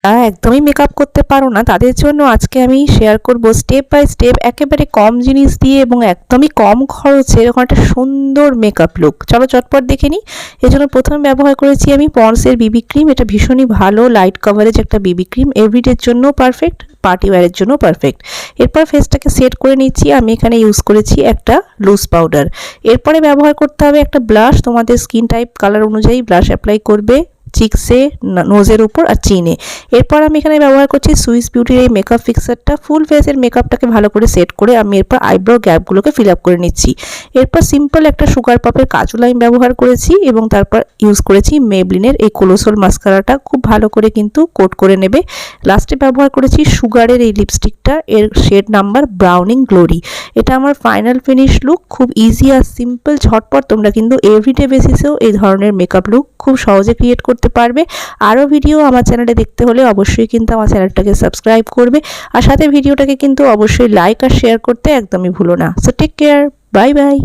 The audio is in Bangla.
যারা একদমই মেকআপ করতে পারো না তাদের জন্য আজকে আমি শেয়ার করব স্টেপ বাই স্টেপ একেবারে কম জিনিস দিয়ে এবং একদমই কম খরচে এরকম একটা সুন্দর মেকআপ লুক। চলো চটপট দেখে নিই। এর জন্য প্রথমে ব্যবহার করেছি আমি পন্ডসের বিবি ক্রিম। এটা ভীষণই ভালো লাইট কভারেজ একটা বিবি ক্রিম, এভরিডের জন্য পারফেক্ট, পার্টি ওয়্যারের জন্য পারফেক্ট। এরপর ফেসটাকে সেট করে নিচ্ছি। আমি এখানে ইউজ করেছি একটা লুজ পাউডার। এরপরে ব্যবহার করতে হবে একটা ব্লাশ। তোমাদের স্কিন টাইপ কালার অনুযায়ী ব্লাশ অ্যাপ্লাই করবে চিকসে, নোজের উপর আর চিনে। এরপর আমি এখানে ব্যবহার করছি সুইস বিউটির এই মেকআপ ফিক্সারটা। ফুল ফেসের মেকআপটাকে ভালো করে সেট করে আমি এরপর আইব্রো গ্যাপগুলোকে ফিল আপ করে নিচ্ছি। এরপর সিম্পল একটা সুগার পাপের কাজল আমি ব্যবহার করেছি এবং তারপর ইউজ করেছি মেবলিনের এই কোলোসল মাস্কারাটা। খুব ভালো করে কিন্তু কোট করে নেবে। লাস্টে ব্যবহার করেছি সুগারের এই লিপস্টিকটা, এর শেড নাম্বার ব্রাউনিং গ্লোরি। এটা আমার ফাইনাল ফিনিশ লুক। খুব ইজি আর সিম্পল, ঝটপট তোমরা কিন্তু এভরিডে বেসিসেও এই ধরনের মেকআপ লুক খুব সহজে ক্রিয়েট করতে পারবে। আরও ভিডিও আমার চ্যানেলে দেখতে হলে অবশ্যই কিন্তু আমার চ্যানেলটাকে সাবস্ক্রাইব করবে আর সাথে ভিডিওটাকে কিন্তু অবশ্যই লাইক আর শেয়ার করতে একদমই ভুলো না। So take care, bye by.